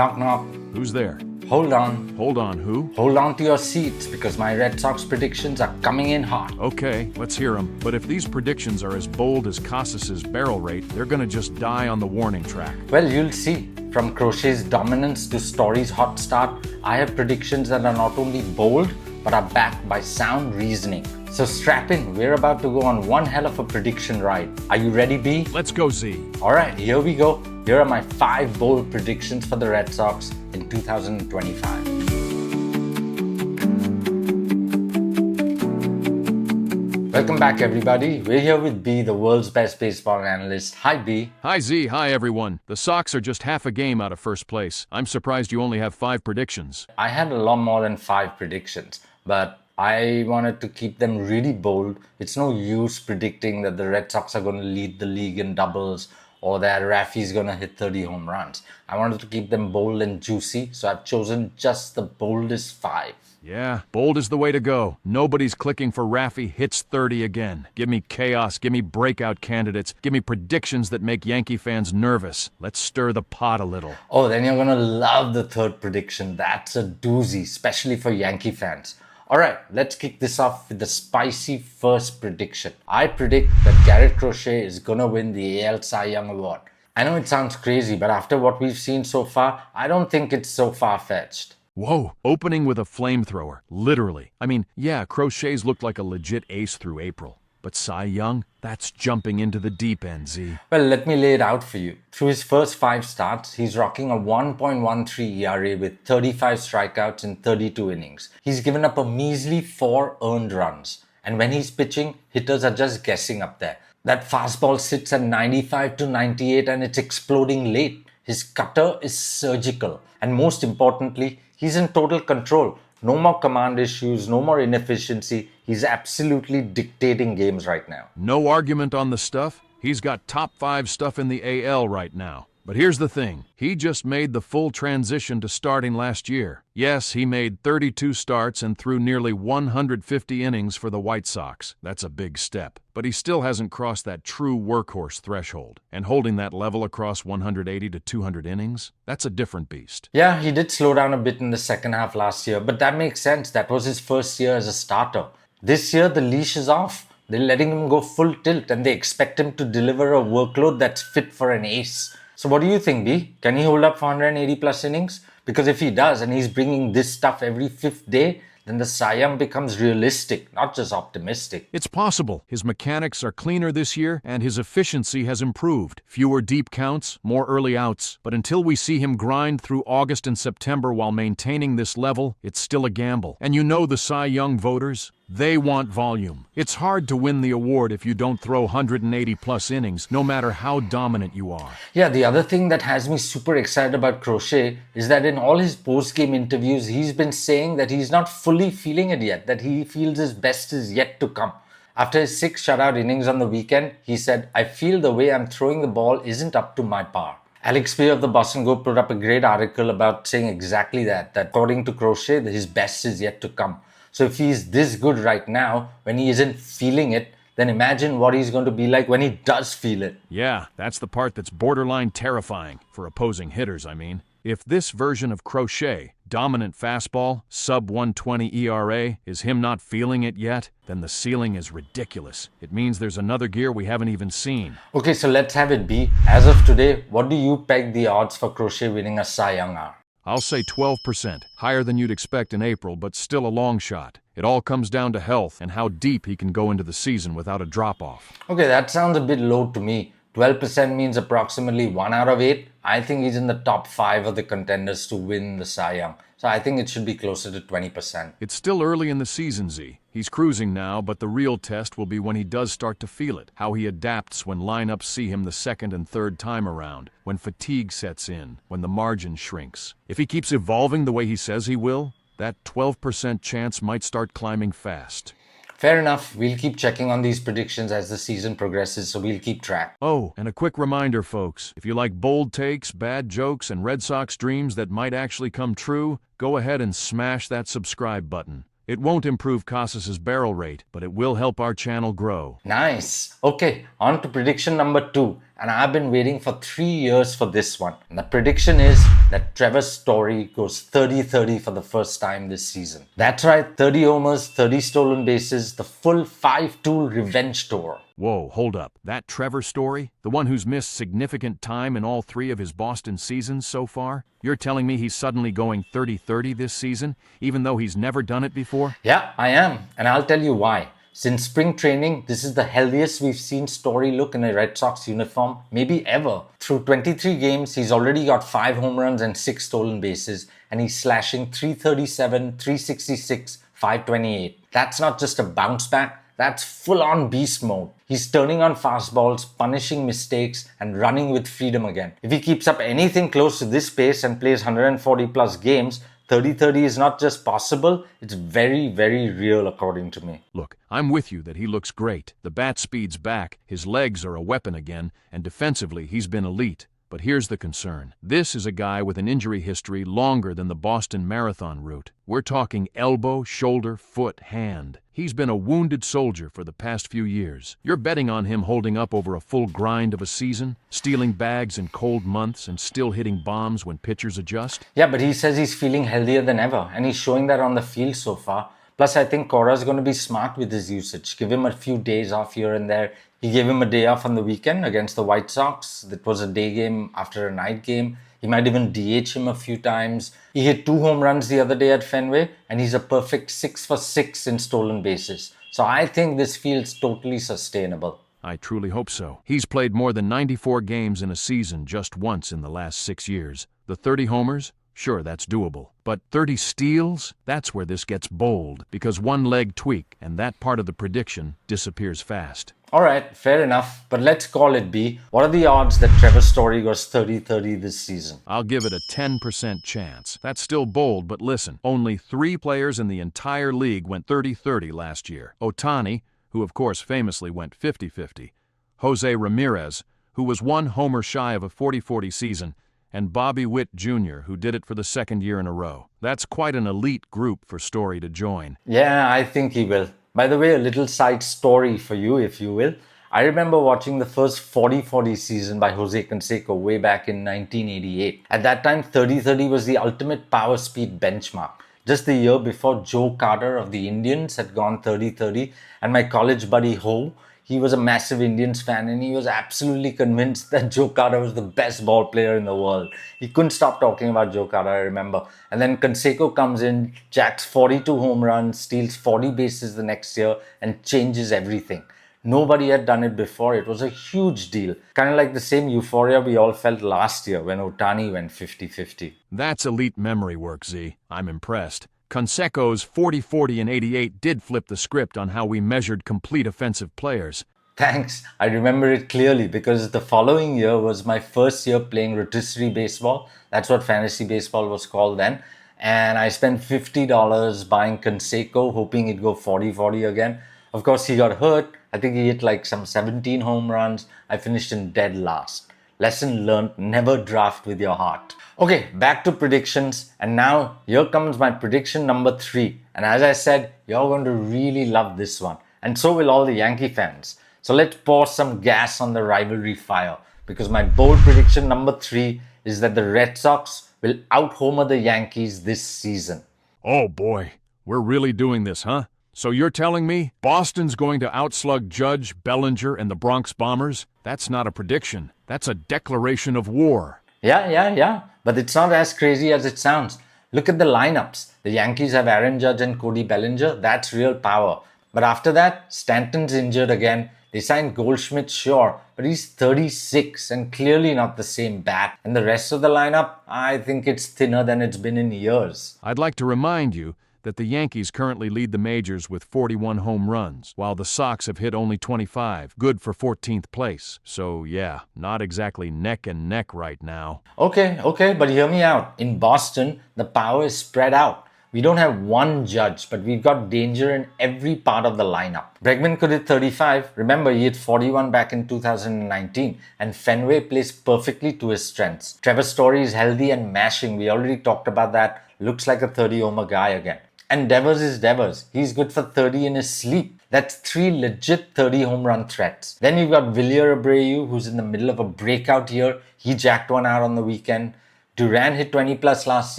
Knock knock. Who's there? Hold on. Hold on, who? Hold on to your seats because my Red Sox predictions are coming in hot. Okay, let's hear them. But if these predictions are as bold as Casas's barrel rate, they're gonna just die on the warning track. Well, you'll see. From Crochet's dominance to Story's hot start, I have predictions that are not only bold, but are backed by sound reasoning. So strap in, we're about to go on one hell of a prediction ride. Are you ready, B? Let's go, Z. Alright, here we go. Here are my 5 bold predictions for the Red Sox in 2025. Welcome back, everybody. We're here with B, the world's best baseball analyst. Hi, B. Hi, Z. Hi, everyone. The Sox are just half a game out of first place. I'm surprised you only have 5 predictions. I had a lot more than 5 predictions, but I wanted to keep them really bold. It's no use predicting that the Red Sox are going to lead the league in doubles or that Rafi's going to hit 30 home runs. I wanted to keep them bold and juicy, so I've chosen just the boldest 5. Yeah, bold is the way to go. Nobody's clicking for Rafi hits 30 again. Give me chaos, give me breakout candidates, give me predictions that make Yankee fans nervous. Let's stir the pot a little. Oh, then you're going to love the third prediction. That's a doozy, especially for Yankee fans. Alright, let's kick this off with the spicy first prediction. I predict that Garrett Crochet is going to win the AL Cy Young Award. I know it sounds crazy, but after what we've seen so far, I don't think it's so far-fetched. Whoa, opening with a flamethrower, literally. I mean, yeah, Crochet's looked like a legit ace through April. But Cy Young, that's jumping into the deep end, Z. Well, let me lay it out for you. Through his first 5 starts, he's rocking a 1.13 ERA with 35 strikeouts in 32 innings. He's given up a measly 4 earned runs. And when he's pitching, hitters are just guessing up there. That fastball sits at 95 to 98 and it's exploding late. His cutter is surgical. And most importantly, he's in total control. No more command issues, no more inefficiency. He's absolutely dictating games right now. No argument on the stuff. He's got top 5 stuff in the AL right now. But here's the thing. He just made the full transition to starting last year. Yes, he made 32 starts and threw nearly 150 innings for the White Sox. That's a big step. But he still hasn't crossed that true workhorse threshold. And holding that level across 180 to 200 innings, that's a different beast. Yeah, he did slow down a bit in the second half last year, but that makes sense. That was his first year as a starter. This year, the leash is off. They're letting him go full tilt and they expect him to deliver a workload that's fit for an ace. So what do you think, B? Can he hold up for 180 plus innings? Because if he does and he's bringing this stuff every 5th day, then the Cy Young becomes realistic, not just optimistic. It's possible. His mechanics are cleaner this year and his efficiency has improved. Fewer deep counts, more early outs. But until we see him grind through August and September while maintaining this level, it's still a gamble. And you know the Cy Young voters? They want volume. It's hard to win the award if you don't throw 180 plus innings, no matter how dominant you are. Yeah, the other thing that has me super excited about Crochet is that in all his post-game interviews, he's been saying that he's not fully feeling it yet, that he feels his best is yet to come. After his 6 shutout innings on the weekend, he said, "I feel the way I'm throwing the ball isn't up to my par." Alex Spear of the Boston Globe put up a great article about saying exactly that according to Crochet, his best is yet to come. So if he's this good right now, when he isn't feeling it, then imagine what he's going to be like when he does feel it. Yeah, that's the part that's borderline terrifying, for opposing hitters, I mean. If this version of Crochet, dominant fastball, sub-120 ERA, is him not feeling it yet, then the ceiling is ridiculous. It means there's another gear we haven't even seen. Okay, so let's have it, B. As of today, what do you peg the odds for Crochet winning a Cy Young are? I'll say 12%, higher than you'd expect in April, but still a long shot. It all comes down to health and how deep he can go into the season without a drop-off. Okay, that sounds a bit low to me. 12% means approximately 1 out of 8. I think he's in the top 5 of the contenders to win the Cy Young. So I think it should be closer to 20%. It's still early in the season, Z. He's cruising now, but the real test will be when he does start to feel it. How he adapts when lineups see him the second and third time around. When fatigue sets in. When the margin shrinks. If he keeps evolving the way he says he will, that 12% chance might start climbing fast. Fair enough. We'll keep checking on these predictions as the season progresses, so we'll keep track. Oh, and a quick reminder, folks. If you like bold takes, bad jokes, and Red Sox dreams that might actually come true, go ahead and smash that subscribe button. It won't improve Casas's barrel rate, but it will help our channel grow. Nice. Okay, on to prediction number 2. And I've been waiting for 3 years for this one. And the prediction is that Trevor Story goes 30-30 for the first time this season. That's right, 30 homers, 30 stolen bases, the full 5-tool revenge tour. Whoa, hold up. That Trevor Story? The one who's missed significant time in all 3 of his Boston seasons so far? You're telling me he's suddenly going 30-30 this season, even though he's never done it before? Yeah, I am. And I'll tell you why. Since spring training, this is the healthiest we've seen Story look in a Red Sox uniform, maybe ever. Through 23 games, he's already got 5 home runs and 6 stolen bases, and he's slashing 337, 366, 528. That's not just a bounce back, that's full-on beast mode. He's turning on fastballs, punishing mistakes, and running with freedom again. If he keeps up anything close to this pace and plays 140 plus games, 30-30 is not just possible, it's very, very real according to me. Look, I'm with you that he looks great. The bat speed's back, his legs are a weapon again, and defensively he's been elite. But here's the concern. This is a guy with an injury history longer than the Boston Marathon route. We're talking elbow, shoulder, foot, hand. He's been a wounded soldier for the past few years. You're betting on him holding up over a full grind of a season, stealing bags in cold months and still hitting bombs when pitchers adjust? Yeah, but he says he's feeling healthier than ever, and he's showing that on the field so far. Plus, I think Cora's going to be smart with his usage. Give him a few days off here and there. He gave him a day off on the weekend against the White Sox. That was a day game after a night game. He might even DH him a few times. He hit 2 home runs the other day at Fenway, and he's a perfect 6 for 6 in stolen bases. So I think this feels totally sustainable. I truly hope so. He's played more than 94 games in a season just once in the last 6 years. The 30 homers? Sure, that's doable. But 30 steals? That's where this gets bold, because one leg tweak and that part of the prediction disappears fast. Alright, fair enough. But let's call it B. What are the odds that Trevor Story goes 30-30 this season? I'll give it a 10% chance. That's still bold, but listen, only 3 players in the entire league went 30-30 last year. Ohtani, who of course famously went 50-50. Jose Ramirez, who was 1 homer shy of a 40-40 season, and Bobby Witt Jr., who did it for the 2nd year in a row. That's quite an elite group for Story to join. Yeah, I think he will. By the way, a little side story for you, if you will. I remember watching the first 40-40 season by Jose Canseco way back in 1988. At that time, 30-30 was the ultimate power speed benchmark. Just the year before, Joe Carter of the Indians had gone 30-30, and my college buddy Ho, he was a massive Indians fan, and he was absolutely convinced that Joe Carter was the best ball player in the world. He couldn't stop talking about Joe Carter, I remember. And then Canseco comes in, jacks 42 home runs, steals 40 bases the next year, and changes everything. Nobody had done it before. It was a huge deal. Kind of like the same euphoria we all felt last year when Ohtani went 50-50. That's elite memory work, Z. I'm impressed. Canseco's 40-40 and 88 did flip the script on how we measured complete offensive players. Thanks. I remember it clearly because the following year was my first year playing rotisserie baseball. That's what fantasy baseball was called then. And I spent $50 buying Canseco, hoping he'd go 40-40 again. Of course, he got hurt. I think he hit like some 17 home runs. I finished in dead last. Lesson learned, never draft with your heart. Okay, back to predictions. And now here comes my prediction number 3. And as I said, you're going to really love this one. And so will all the Yankee fans. So let's pour some gas on the rivalry fire. Because my bold prediction number 3 is that the Red Sox will out-homer the Yankees this season. Oh boy, we're really doing this, huh? So you're telling me Boston's going to outslug Judge, Bellinger, and the Bronx Bombers? That's not a prediction. That's a declaration of war. Yeah. But it's not as crazy as it sounds. Look at the lineups. The Yankees have Aaron Judge and Cody Bellinger. That's real power. But after that, Stanton's injured again. They signed Goldschmidt, sure, but he's 36 and clearly not the same bat. And the rest of the lineup, I think it's thinner than it's been in years. I'd like to remind you that the Yankees currently lead the majors with 41 home runs, while the Sox have hit only 25, good for 14th place. So yeah, not exactly neck and neck right now. Okay, but hear me out. In Boston, the power is spread out. We don't have one Judge, but we've got danger in every part of the lineup. Bregman could hit 35. Remember, he hit 41 back in 2019. And Fenway plays perfectly to his strengths. Trevor Story is healthy and mashing. We already talked about that. Looks like a 30-homer guy again. And Devers is Devers. He's good for 30 in his sleep. That's 3 legit 30 home run threats. Then you've got Villar Abreu, who's in the middle of a breakout year. He jacked one out on the weekend. Duran hit 20 plus last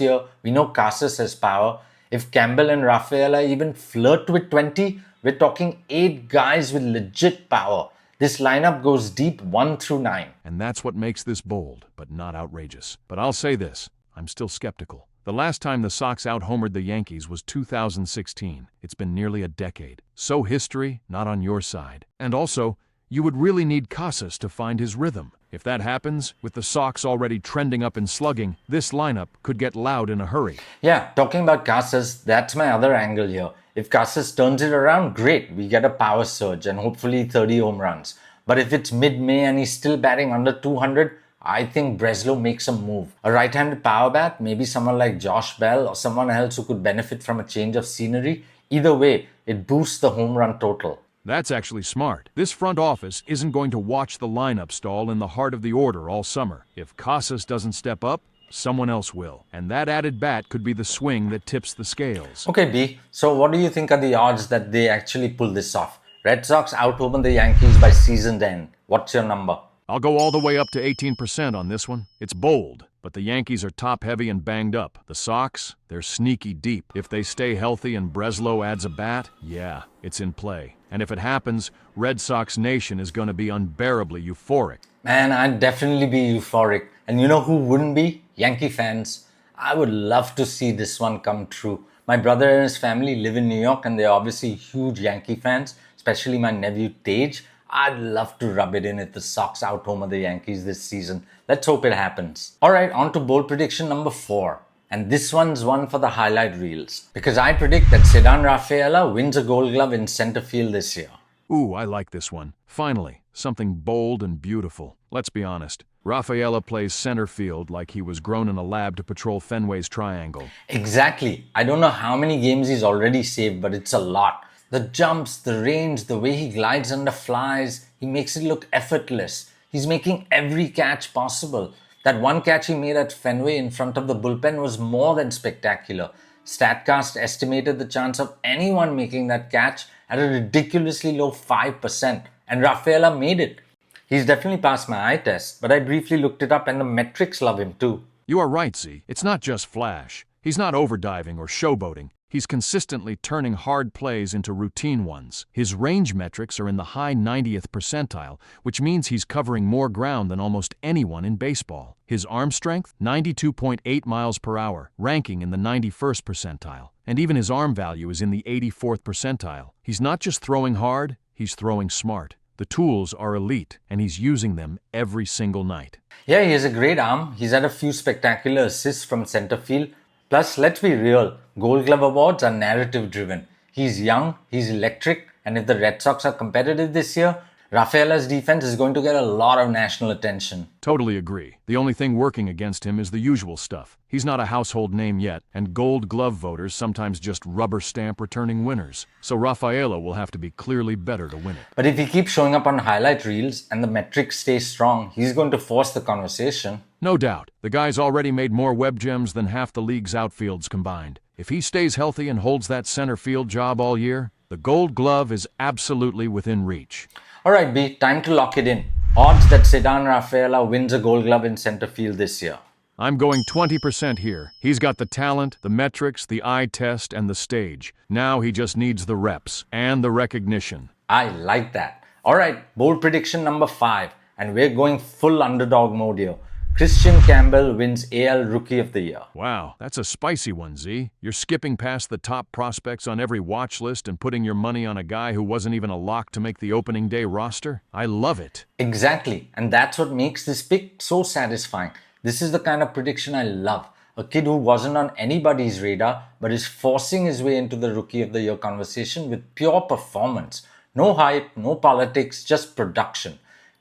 year. We know Casas has power. If Campbell and Rafaela even flirt with 20, we're talking 8 guys with legit power. This lineup goes deep 1 through 9. And that's what makes this bold, but not outrageous. But I'll say this, I'm still skeptical. The last time the Sox out-homered the Yankees was 2016. It's been nearly a decade. So history, not on your side. And also, you would really need Casas to find his rhythm. If that happens, with the Sox already trending up in slugging, this lineup could get loud in a hurry. Yeah, talking about Casas, that's my other angle here. If Casas turns it around, great, we get a power surge and hopefully 30 home runs. But if it's mid-May and he's still batting under 200, I think Breslow makes a move. A right-handed power bat, maybe someone like Josh Bell or someone else who could benefit from a change of scenery. Either way, it boosts the home run total. That's actually smart. This front office isn't going to watch the lineup stall in the heart of the order all summer. If Casas doesn't step up, someone else will. And that added bat could be the swing that tips the scales. Okay, B. So what do you think are the odds that they actually pull this off? Red Sox out-open the Yankees by season end. What's your number? I'll go all the way up to 18% on this one. It's bold, but the Yankees are top-heavy and banged up. The Sox, they're sneaky deep. If they stay healthy and Breslow adds a bat, yeah, it's in play. And if it happens, Red Sox Nation is going to be unbearably euphoric. Man, I'd definitely be euphoric. And you know who wouldn't be? Yankee fans. I would love to see this one come true. My brother and his family live in New York and they're obviously huge Yankee fans, especially my nephew Tej. I'd love to rub it in if the Sox out-homer the Yankees this season. Let's hope it happens. Alright, on to bold prediction number 4. And this one's one for the highlight reels. Because I predict that Ceddanne Rafaela wins a Gold Glove in center field this year. Ooh, I like this one. Finally, something bold and beautiful. Let's be honest. Rafaela plays center field like he was grown in a lab to patrol Fenway's triangle. Exactly. I don't know how many games he's already saved, but it's a lot. The jumps, the range, the way he glides under flies, he makes it look effortless. He's making every catch possible. That one catch he made at Fenway in front of the bullpen was more than spectacular. StatCast estimated the chance of anyone making that catch at a ridiculously low 5%, and Rafaela made it. He's definitely passed my eye test, but I briefly looked it up and the metrics love him too. You are right, Z. It's not just flash. He's not overdiving or showboating. He's consistently turning hard plays into routine ones. His range metrics are in the high 90th percentile, which means he's covering more ground than almost anyone in baseball. His arm strength, 92.8 miles per hour, ranking in the 91st percentile. And even his arm value is in the 84th percentile. He's not just throwing hard, he's throwing smart. The tools are elite, and he's using them every single night. Yeah, he has a great arm. He's had a few spectacular assists from center field. Plus, let's be real, Gold Glove awards are narrative driven. He's young, he's electric, and if the Red Sox are competitive this year, Rafaela's defense is going to get a lot of national attention. Totally agree. The only thing working against him is the usual stuff. He's not a household name yet, and Gold Glove voters sometimes just rubber stamp returning winners. So Rafaela will have to be clearly better to win it. But if he keeps showing up on highlight reels and the metrics stay strong, he's going to force the conversation. No doubt. The guy's already made more web gems than half the league's outfields combined. If he stays healthy and holds that center field job all year, the Gold Glove is absolutely within reach. Alright B, time to lock it in. Odds that Ceddanne Rafaela wins a Gold Glove in center field this year. I'm going 20% here. He's got the talent, the metrics, the eye test, and the stage. Now he just needs the reps and the recognition. I like that. Alright, bold prediction number 5. And we're going full underdog mode here. Kristian Campbell wins AL Rookie of the Year. Wow, that's a spicy one, Z. You're skipping past the top prospects on every watch list and putting your money on a guy who wasn't even a lock to make the opening day roster? I love it. Exactly, and that's what makes this pick so satisfying. This is the kind of prediction I love. A kid who wasn't on anybody's radar but is forcing his way into the Rookie of the Year conversation with pure performance. No hype, no politics, just production.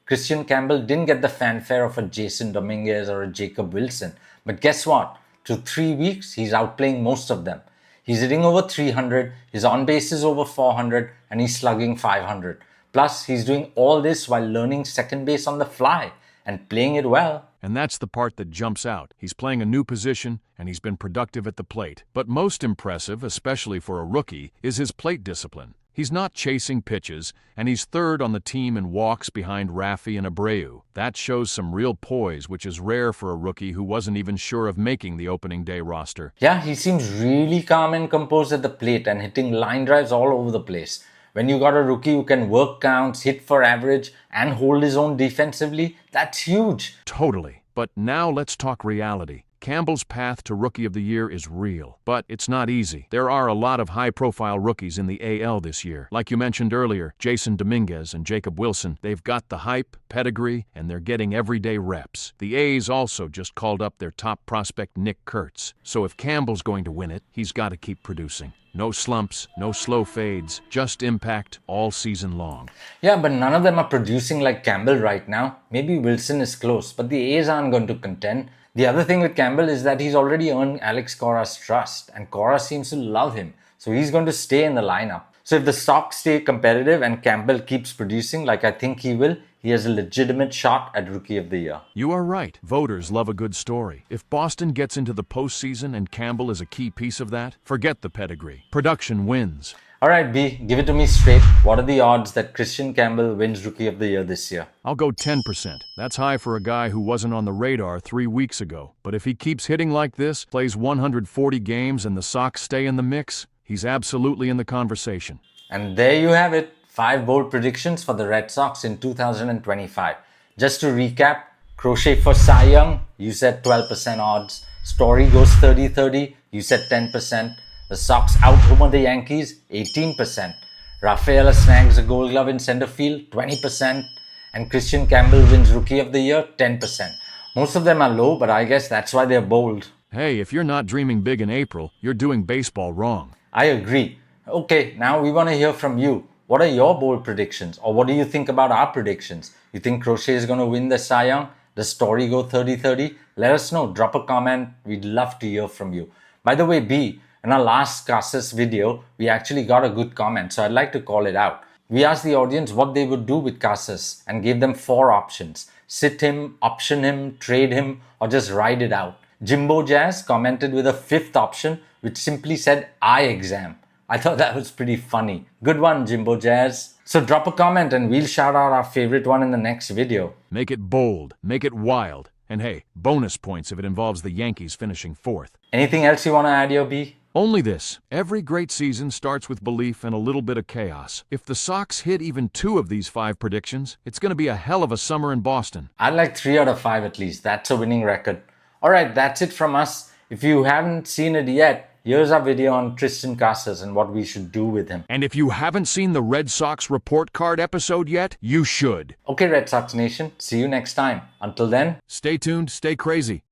Kristian Campbell didn't get the fanfare of a Jason Dominguez or a Jacob Wilson. But guess what? Through 3 weeks, he's outplaying most of them. He's hitting over 300, his on-base is over 400, and he's slugging 500. Plus, he's doing all this while learning second base on the fly and playing it well. And that's the part that jumps out. He's playing a new position, and he's been productive at the plate. But most impressive, especially for a rookie, is his plate discipline. He's not chasing pitches, and he's third on the team in walks behind Rafi and Abreu. That shows some real poise, which is rare for a rookie who wasn't even sure of making the opening day roster. Yeah, he seems really calm and composed at the plate and hitting line drives all over the place. When you got a rookie who can work counts, hit for average, and hold his own defensively, that's huge. Totally. But now let's talk reality. Campbell's path to Rookie of the Year is real, but it's not easy. There are a lot of high-profile rookies in the AL this year. Like you mentioned earlier, Jason Dominguez and Jacob Wilson, they've got the hype, pedigree, and they're getting everyday reps. The A's also just called up their top prospect Nick Kurtz. So if Campbell's going to win it, he's got to keep producing. No slumps, no slow fades, just impact all season long. Yeah, but none of them are producing like Campbell right now. Maybe Wilson is close, but the A's aren't going to contend. The other thing with Campbell is that he's already earned Alex Cora's trust, and Cora seems to love him, so he's going to stay in the lineup. So if the Sox stay competitive and Campbell keeps producing like I think he will, he has a legitimate shot at Rookie of the Year. You are right. Voters love a good story. If Boston gets into the postseason and Campbell is a key piece of that, forget the pedigree. Production wins. Alright B, give it to me straight. What are the odds that Kristian Campbell wins Rookie of the Year this year? I'll go 10%. That's high for a guy who wasn't on the radar 3 weeks ago. But if he keeps hitting like this, plays 140 games and the Sox stay in the mix, he's absolutely in the conversation. And there you have it. 5 bold predictions for the Red Sox in 2025. Just to recap, Crochet for Cy Young, you said 12% odds. Story goes 30-30, you said 10%. The Sox out-homer the Yankees, 18%. Rafaela snags a Gold Glove in center field, 20%. And Kristian Campbell wins Rookie of the Year, 10%. Most of them are low, but I guess that's why they're bold. Hey, if you're not dreaming big in April, you're doing baseball wrong. I agree. Okay, now we want to hear from you. What are your bold predictions? Or what do you think about our predictions? You think Crochet is going to win the Cy Young? Does Story go 30-30? Let us know. Drop a comment. We'd love to hear from you. By the way, B, in our last Casas video, we actually got a good comment, so I'd like to call it out. We asked the audience what they would do with Casas and gave them 4 options. Sit him, option him, trade him, or just ride it out. Jimbo Jazz commented with a 5th option, which simply said eye exam. I thought that was pretty funny. Good one, Jimbo Jazz. So drop a comment and we'll shout out our favorite one in the next video. Make it bold, make it wild, and hey, bonus points if it involves the Yankees finishing 4th. Anything else you want to add, your B? Only this. Every great season starts with belief and a little bit of chaos. If the Sox hit even 2 of these 5 predictions, it's going to be a hell of a summer in Boston. I'd like 3 out of 5 at least. That's a winning record. Alright, that's it from us. If you haven't seen it yet, here's our video on Tristan Casas and what we should do with him. And if you haven't seen the Red Sox report card episode yet, you should. Okay, Red Sox Nation. See you next time. Until then, stay tuned, stay crazy.